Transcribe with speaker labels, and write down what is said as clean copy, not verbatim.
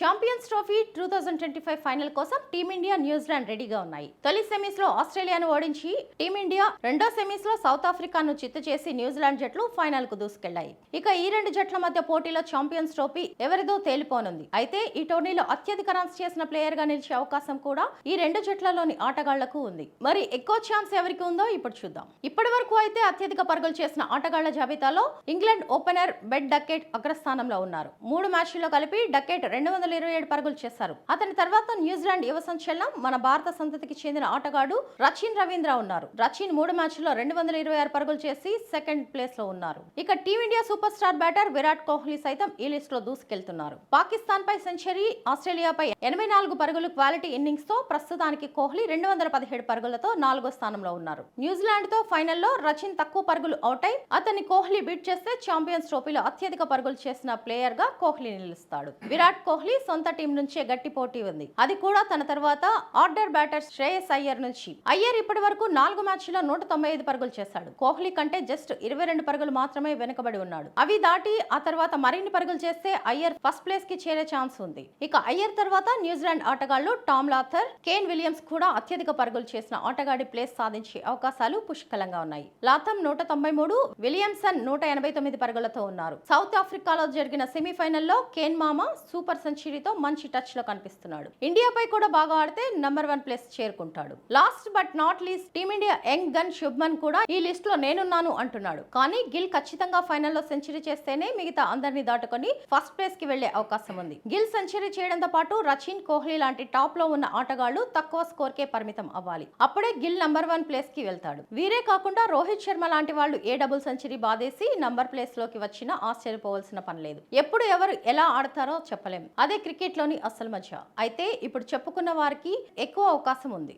Speaker 1: Champions trophy 2025 final కోసం team India New Zealand రెడీగా ఉన్నాయి. తొలి సెమీస్ లో ఆస్ట్రేలియాను ఓడించి టీమిండియా రెండో సెమీస్ లో సౌత్ ఆఫ్రికాను చిత్తు చేసి న్యూజిలాండ్ జట్లు ఫైనల్ కు దూసుకెళ్లాయి. ఇక ఈ రెండు జట్ల మధ్య పోటీలో ఛాంపియన్స్ ట్రోఫీ ఎవరిదో తేలిపోనుంది. అయితే ఈ టోర్నీలో అత్యధిక రన్స్ చేసిన ప్లేయర్ గా నిలిచే అవకాశం కూడా ఈ రెండు జట్లలోని ఆటగాళ్లకు ఉంది. మరి ఎక్కువ ఛాన్స్ ఎవరికి ఉందో ఇప్పుడు చూద్దాం. ఇప్పటి వరకు అయితే అత్యధిక పరుగులు చేసిన ఆటగాళ్ల జాబితాలో ఇంగ్లాండ్ ఓపెనర్ బెన్ డకెట్ అగ్రస్థానంలో ఉన్నారు. 3 మ్యాచ్ల్లో కలిపి డకెట్ 227 పరుగులు చేశారు. అతని తర్వాత న్యూజిలాండ్ యువ సంచలనం మన భారత సంతతికి చెందిన ఆటగాడు రచిన్ రవీంద్ర ఉన్నారు. రచిన్ 3 మ్యాచ్ల్లో 226 పరుగులు చేసి సెకండ్ ప్లేస్ లో ఉన్నారు. ఇక team India super star batter Virat Kohli సైతం ఈ లిస్ట్ లో దూసుకెళ్తున్నారు. పాకిస్తాన్ పై సెంచరీ, ఆస్ట్రేలియాపై 84 పరుగులు క్వాలిటీ ఇన్నింగ్స్ తో ప్రస్తుతానికి కోహ్లీ 217 పరుగులతో 4వ స్థానంలో ఉన్నారు. న్యూజిలాండ్ తో ఫైనల్లో రచిన్ తక్కువ పరుగులు అవుట్ అయి అతన్ని కోహ్లీ బీట్ చేస్తే ఛాంపియన్స్ ట్రోఫీలో అత్యధిక పరుగులు చేసిన ప్లేయర్ గా కోహ్లీ నిలుస్తాడు. విరాట్ కోహ్లీ సొంత టీం నుంచే గట్టి పోటీ ఉంది. అది కూడా తన తర్వాత ఆర్డర్ బ్యాటర్ శ్రేయస్ అయ్యర్ నుంచి. అయ్యర్ ఇప్పటి వరకు 4 మ్యాచ్ల్లో 195 పరుగులు చేశాడు. కోహ్లీ కంటే జస్ట్ 22 పరుగులు మాత్రమే వెనుకబడి ఉన్నాడు. అవి దాటి ఆ తర్వాత మరిన్ని పరుగులు చేస్తే అయ్యర్ ఫస్ట్ ప్లేస్ కి చేరే ఛాన్స్ ఉంది. ఇక అయ్యర్ తర్వాత న్యూజిలాండ్ ఆటగాళ్లు టామ్ లాథర్, కేన్ విలియమ్స్ కూడా అత్యధిక పరుగులు చేసిన ఆటగాడి ప్లేస్ సాధించే అవకాశాలు పుష్కలంగా ఉన్నాయి. లాథమ్ 193, విలియమ్సన్ 189 పరుగులతో ఉన్నారు. సౌత్ ఆఫ్రికాలో జరిగిన సెమీఫైనల్లో కేన్ మామా సూపర్ సెంచరీతో మంచి టచ్ లో కనిపిస్తున్నాడు. ఇండియాపై కూడా బాగా ఆడితే నంబర్ 1 ప్లేస్ చేరుకుంటాడు. Last but not least team India young gun Shubman కూడా ఈ లిస్ట్ లో నేనున్నాను అంటున్నాడు. కానీ గిల్ ఖచ్చితంగా ఫైనల్లో సెంచరీ చేస్తేనే మిగతా అందరినీ దాటుకొని ఫస్ట్ ప్లేస్ కి వెళ్లే అవకాశం ఉంది. గిల్ సెంచరీ చేయడంతో పాటు రచిన్, కోహ్లీ లాంటి టాప్ లో ఉన్న ఆటగాళ్లు తక్కువ స్కోర్ కే పరిమితం అవ్వాలి. అప్పుడే గిల్ నంబర్ 1 ప్లేస్ కి వెళ్తాడు. వీరే కాకుండా రోహిత్ శర్మ లాంటి వాళ్ళు ఏ డబుల్ సెంచరీ బాదేసి నంబర్ ప్లేస్ లోకి వచ్చినా ఆశ్చర్యపోవాల్సిన పని లేదు. ఎప్పుడు ఎవరు ఎలా ఆడతారో చెప్పలేం. అదే క్రికెట్ లోని అసలు మజా. అయితే ఇప్పుడు చెప్పుకున్న వారికి ఎక్కువ అవకాశం ఉంది.